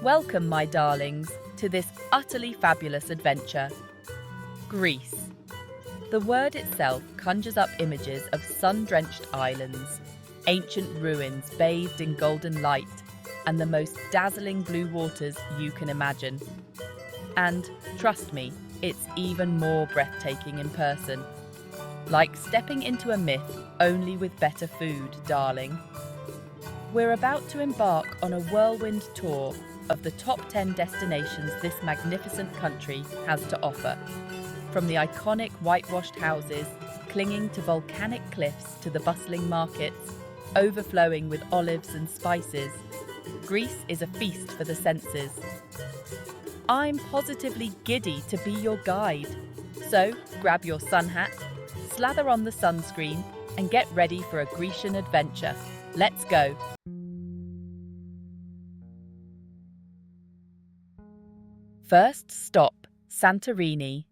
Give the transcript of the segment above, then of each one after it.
Welcome, my darlings, to this utterly fabulous adventure. Greece. The word itself conjures up images of sun-drenched islands, ancient ruins bathed in golden light, and the most dazzling blue waters you can imagine. And, trust me, it's even more breathtaking in person. Like stepping into a myth, only with better food, darling. We're about to embark on a whirlwind tour of the top 10 destinations this magnificent country has to offer. From the iconic whitewashed houses clinging to volcanic cliffs to the bustling markets, overflowing with olives and spices, Greece is a feast for the senses. I'm positively giddy to be your guide. So grab your sun hat, slather on the sunscreen, and get ready for a Grecian adventure. Let's go! First stop, Santorini.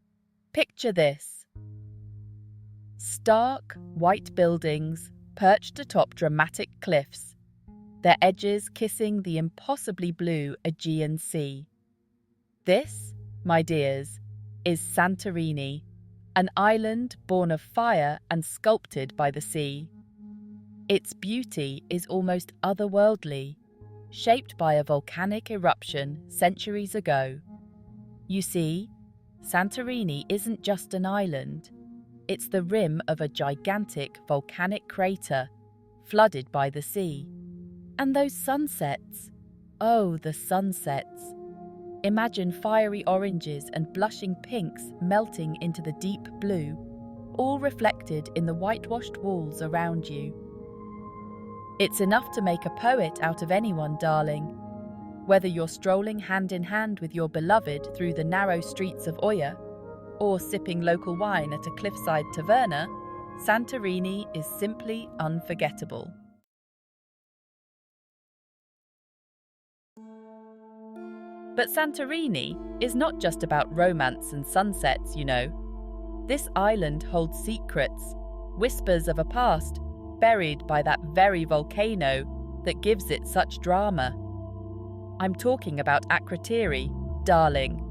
Picture this. Stark, white buildings perched atop dramatic cliffs, their edges kissing the impossibly blue Aegean Sea. This, my dears, is Santorini, an island born of fire and sculpted by the sea. Its beauty is almost otherworldly, shaped by a volcanic eruption centuries ago. You see, Santorini isn't just an island, it's the rim of a gigantic volcanic crater flooded by the sea. And those sunsets, oh, the sunsets. Imagine fiery oranges and blushing pinks melting into the deep blue, all reflected in the whitewashed walls around you. It's enough to make a poet out of anyone, darling. Whether you're strolling hand in hand with your beloved through the narrow streets of Oia, or sipping local wine at a cliffside taverna, Santorini is simply unforgettable. But Santorini is not just about romance and sunsets, you know. This island holds secrets, whispers of a past buried by that very volcano that gives it such drama. I'm talking about Akrotiri, darling,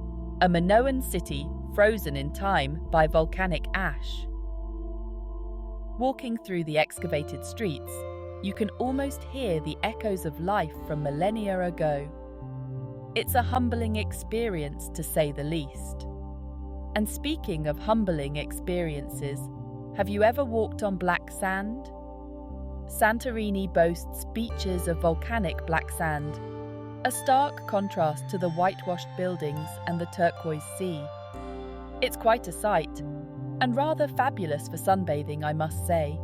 a Minoan city frozen in time by volcanic ash. Walking through the excavated streets, you can almost hear the echoes of life from millennia ago. It's a humbling experience, to say the least. And speaking of humbling experiences, have you ever walked on black sand? Santorini boasts beaches of volcanic black sand, a stark contrast to the whitewashed buildings and the turquoise sea. It's quite a sight, and rather fabulous for sunbathing, I must say.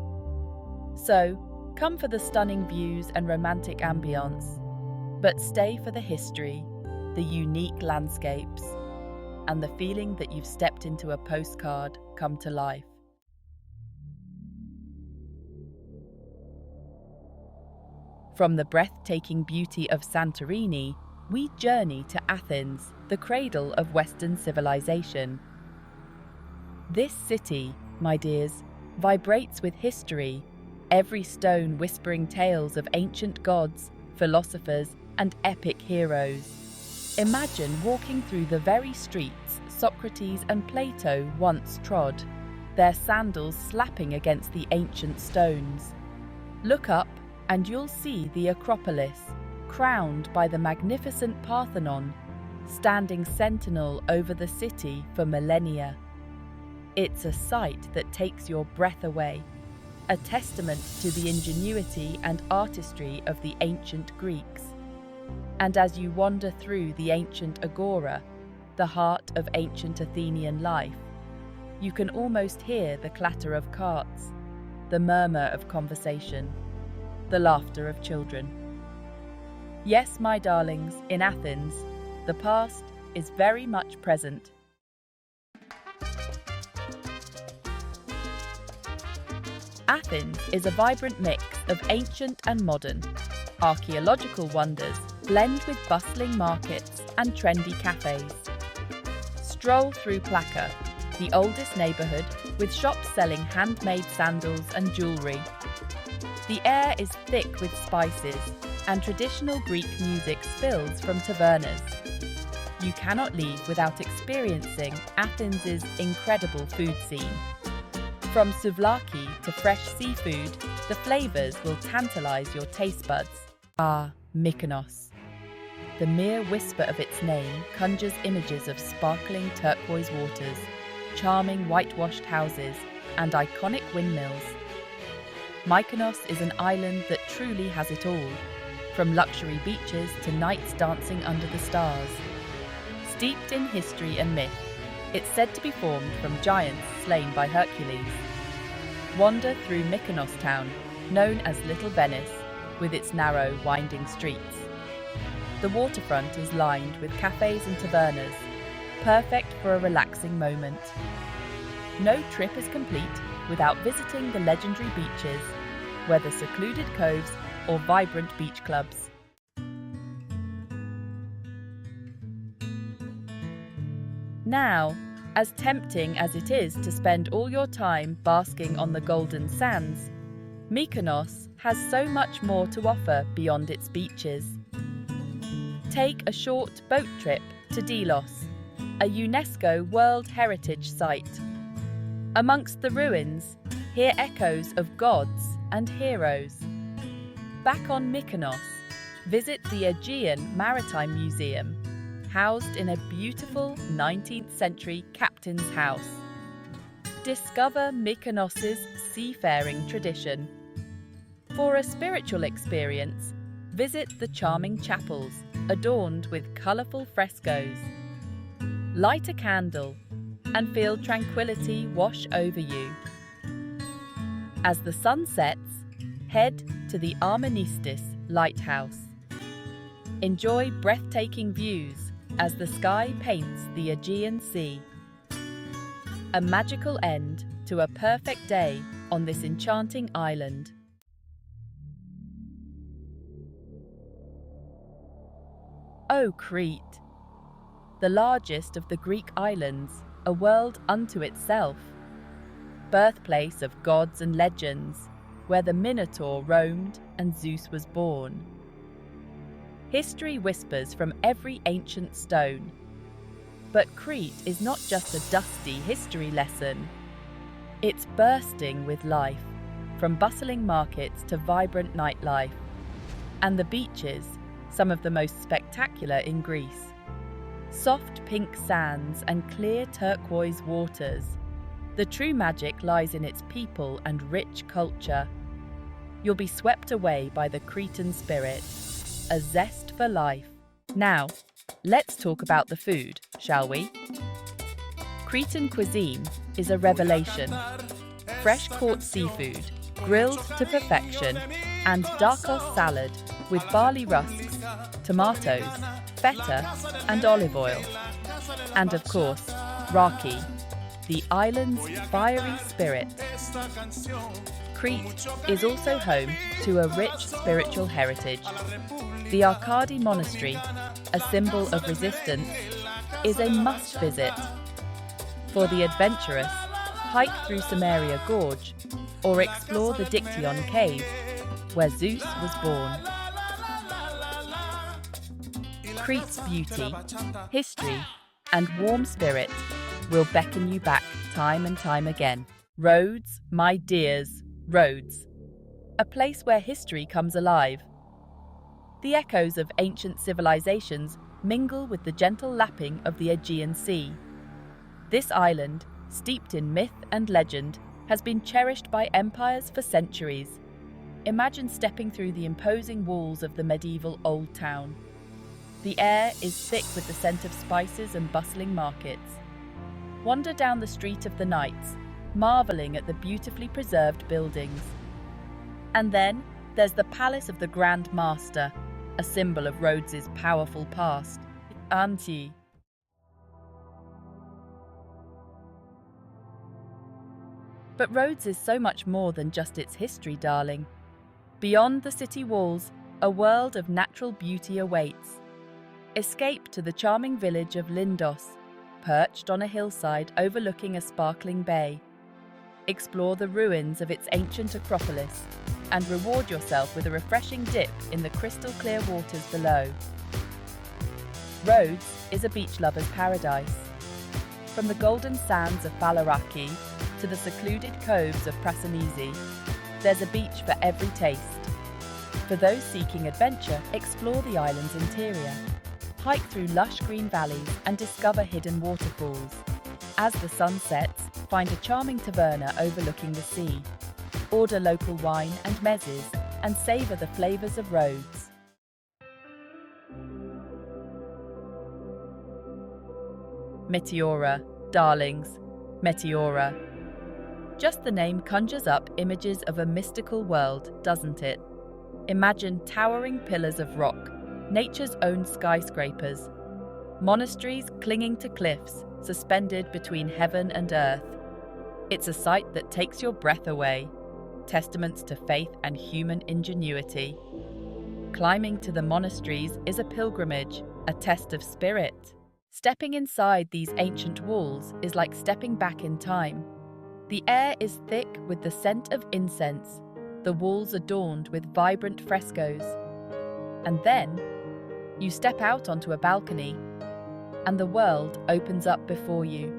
So, come for the stunning views and romantic ambience, but stay for the history, the unique landscapes, and the feeling that you've stepped into a postcard come to life. From the breathtaking beauty of Santorini, we journey to Athens, the cradle of Western civilization. This city, my dears, vibrates with history, every stone whispering tales of ancient gods, philosophers, and epic heroes. Imagine walking through the very streets Socrates and Plato once trod, their sandals slapping against the ancient stones. Look up, and you'll see the Acropolis, crowned by the magnificent Parthenon, standing sentinel over the city for millennia. It's a sight that takes your breath away, a testament to the ingenuity and artistry of the ancient Greeks. And as you wander through the ancient Agora, the heart of ancient Athenian life, you can almost hear the clatter of carts, the murmur of conversation, the laughter of children. Yes, my darlings, in Athens, the past is very much present. Athens is a vibrant mix of ancient and modern. Archaeological wonders blend with bustling markets and trendy cafes. Stroll through Plaka, the oldest neighbourhood, with shops selling handmade sandals and jewellery. The air is thick with spices, and traditional Greek music spills from tavernas. You cannot leave without experiencing Athens' incredible food scene. From souvlaki to fresh seafood, the flavors will tantalize your taste buds. Mykonos. The mere whisper of its name conjures images of sparkling turquoise waters, charming whitewashed houses, and iconic windmills. Mykonos is an island that truly has it all, from luxury beaches to nights dancing under the stars. Steeped in history and myth, it's said to be formed from giants slain by Hercules. Wander through Mykonos town, known as Little Venice, with its narrow, winding streets. The waterfront is lined with cafes and tavernas, perfect for a relaxing moment. No trip is complete without visiting the legendary beaches, whether secluded coves or vibrant beach clubs. Now, as tempting as it is to spend all your time basking on the golden sands, Mykonos has so much more to offer beyond its beaches. Take a short boat trip to Delos, a UNESCO World Heritage Site. Amongst the ruins, hear echoes of gods and heroes. Back on Mykonos, visit the Aegean Maritime Museum, housed in a beautiful 19th century captain's house. Discover Mykonos' seafaring tradition. For a spiritual experience, visit the charming chapels adorned with colourful frescoes. Light a candle and feel tranquility wash over you. As the sun sets, head to the Armenistis Lighthouse. Enjoy breathtaking views as the sky paints the Aegean Sea. A magical end to a perfect day on this enchanting island. Oh, Crete! The largest of the Greek islands, a world unto itself. Birthplace of gods and legends, where the Minotaur roamed and Zeus was born. History whispers from every ancient stone. But Crete is not just a dusty history lesson. It's bursting with life, from bustling markets to vibrant nightlife. And the beaches, some of the most spectacular in Greece. Soft pink sands and clear turquoise waters. The true magic lies in its people and rich culture. You'll be swept away by the Cretan spirit, a zest for life. Now, let's talk about the food, shall we? Cretan cuisine is a revelation. Fresh caught seafood, grilled to perfection, and darkos salad with barley rusks, tomatoes, feta, and olive oil. And of course, raki, the island's fiery spirit. Crete is also home to a rich spiritual heritage. The Arkadi Monastery, a symbol of resistance, is a must-visit. For the adventurous, hike through Samaria Gorge or explore the Dictyon Cave, where Zeus was born. Crete's beauty, history, and warm spirit will beckon you back time and time again. Rhodes, my dears, Rhodes. A place where history comes alive. The echoes of ancient civilizations mingle with the gentle lapping of the Aegean Sea. This island, steeped in myth and legend, has been cherished by empires for centuries. Imagine stepping through the imposing walls of the medieval Old Town. The air is thick with the scent of spices and bustling markets. Wander down the street of the knights, marveling at the beautifully preserved buildings. And then there's the Palace of the Grand Master, a symbol of Rhodes' powerful past. Auntie. But Rhodes is so much more than just its history, darling. Beyond the city walls, a world of natural beauty awaits. Escape to the charming village of Lindos, perched on a hillside overlooking a sparkling bay. Explore the ruins of its ancient acropolis and reward yourself with a refreshing dip in the crystal-clear waters below. Rhodes is a beach lover's paradise. From the golden sands of Thessaloniki to the secluded coves of Prasonisi, there's a beach for every taste. For those seeking adventure, explore the island's interior. Hike through lush green valleys and discover hidden waterfalls. As the sun sets, find a charming taverna overlooking the sea. Order local wine and mezzes and savor the flavors of Rhodes. Meteora, darlings, Meteora. Just the name conjures up images of a mystical world, doesn't it? Imagine towering pillars of rock, nature's own skyscrapers, monasteries clinging to cliffs, suspended between heaven and earth. It's a sight that takes your breath away, testaments to faith and human ingenuity. Climbing to the monasteries is a pilgrimage, a test of spirit. Stepping inside these ancient walls is like stepping back in time. The air is thick with the scent of incense, the walls adorned with vibrant frescoes. And then, you step out onto a balcony, and the world opens up before you.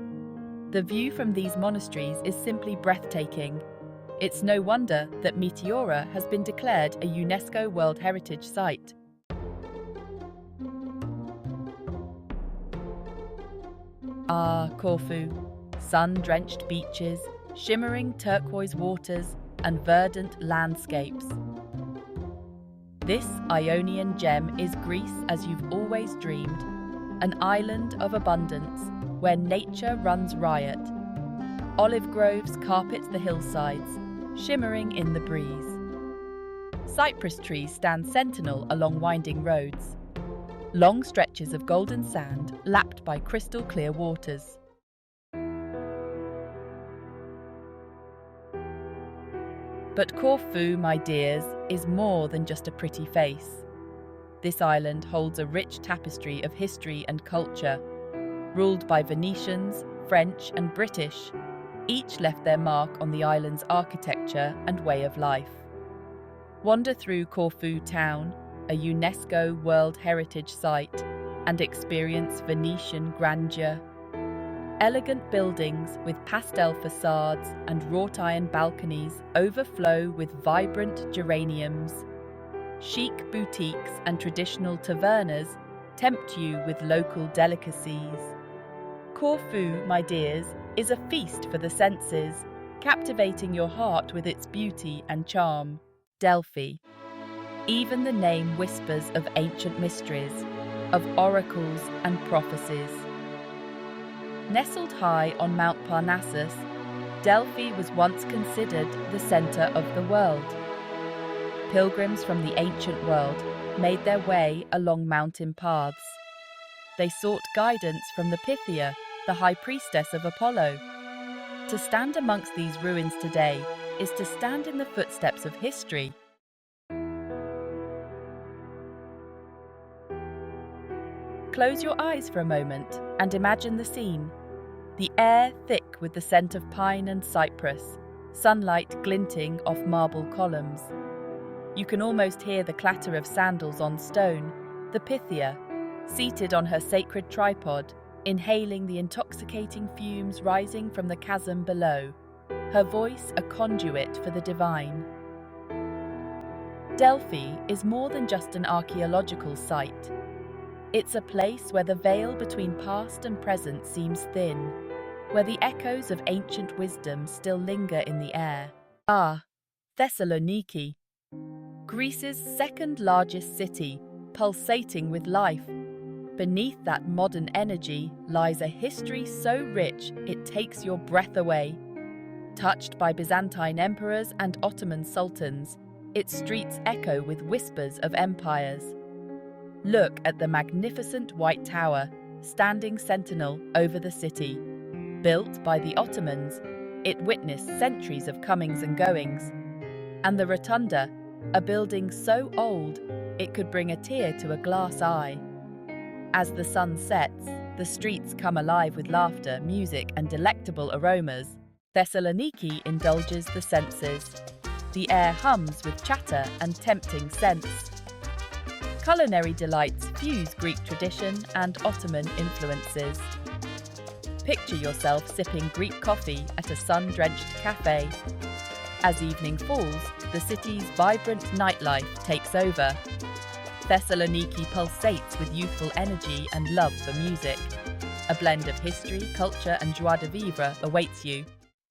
The view from these monasteries is simply breathtaking. It's no wonder that Meteora has been declared a UNESCO World Heritage Site. Ah, Corfu, sun-drenched beaches, shimmering turquoise waters, and verdant landscapes. This Ionian gem is Greece as you've always dreamed, an island of abundance where nature runs riot. Olive groves carpet the hillsides, shimmering in the breeze. Cypress trees stand sentinel along winding roads. Long stretches of golden sand lapped by crystal-clear waters. But Corfu, my dears, is more than just a pretty face. This island holds a rich tapestry of history and culture. Ruled by Venetians, French and British, each left their mark on the island's architecture and way of life. Wander through Corfu town, a UNESCO World Heritage Site, and experience Venetian grandeur. Elegant buildings with pastel facades and wrought iron balconies overflow with vibrant geraniums. Chic boutiques and traditional tavernas tempt you with local delicacies. Corfu, my dears, is a feast for the senses, captivating your heart with its beauty and charm. Delphi. Even the name whispers of ancient mysteries, of oracles and prophecies. Nestled high on Mount Parnassus, Delphi was once considered the center of the world. Pilgrims from the ancient world made their way along mountain paths. They sought guidance from the Pythia, the high priestess of Apollo. To stand amongst these ruins today is to stand in the footsteps of history. Close your eyes for a moment and imagine the scene. The air thick with the scent of pine and cypress, sunlight glinting off marble columns. You can almost hear the clatter of sandals on stone, the Pythia, seated on her sacred tripod, inhaling the intoxicating fumes rising from the chasm below, her voice a conduit for the divine. Delphi is more than just an archaeological site. It's a place where the veil between past and present seems thin, where the echoes of ancient wisdom still linger in the air. Ah, Thessaloniki, Greece's second largest city, pulsating with life. Beneath that modern energy lies a history so rich it takes your breath away. Touched by Byzantine emperors and Ottoman sultans, its streets echo with whispers of empires. Look at the magnificent White Tower, standing sentinel over the city. Built by the Ottomans, it witnessed centuries of comings and goings. And the Rotunda, a building so old it could bring a tear to a glass eye. As the sun sets, the streets come alive with laughter, music, and delectable aromas. Thessaloniki indulges the senses. The air hums with chatter and tempting scents. Culinary delights fuse Greek tradition and Ottoman influences. Picture yourself sipping Greek coffee at a sun-drenched cafe. As evening falls, the city's vibrant nightlife takes over. Thessaloniki pulsates with youthful energy and love for music. A blend of history, culture, and joie de vivre awaits you.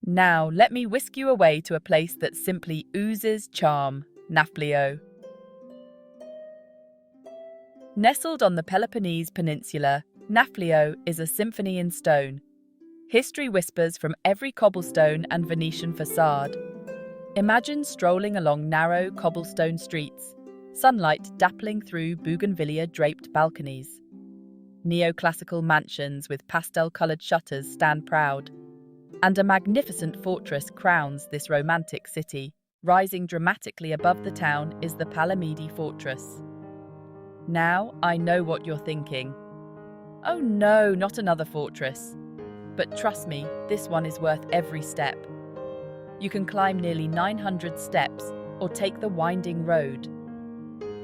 Now, let me whisk you away to a place that simply oozes charm, Nafplio. Nestled on the Peloponnese Peninsula, Nafplio is a symphony in stone. History whispers from every cobblestone and Venetian facade. Imagine strolling along narrow cobblestone streets, sunlight dappling through bougainvillea-draped balconies. Neoclassical mansions with pastel-coloured shutters stand proud, and a magnificent fortress crowns this romantic city. Rising dramatically above the town is the Palamidi Fortress. Now I know what you're thinking. Oh no, not another fortress. But trust me, this one is worth every step. You can climb nearly 900 steps or take the winding road.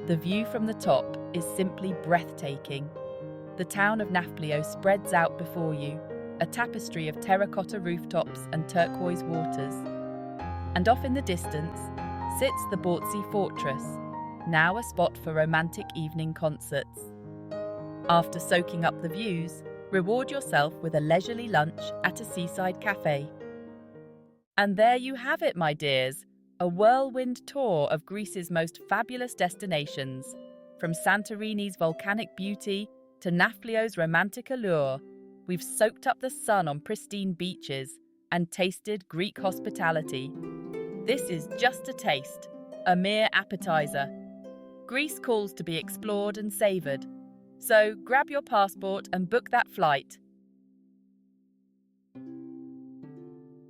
The view from the top is simply breathtaking. The town of Nafplio spreads out before you, a tapestry of terracotta rooftops and turquoise waters. And off in the distance sits the Bortzi Fortress, now a spot for romantic evening concerts. After soaking up the views, reward yourself with a leisurely lunch at a seaside cafe. And there you have it, my dears, a whirlwind tour of Greece's most fabulous destinations, from Santorini's volcanic beauty to Nafplio's romantic allure. We've soaked up the sun on pristine beaches and tasted Greek hospitality. This is just a taste, a mere appetizer. Greece calls to be explored and savoured. So grab your passport and book that flight.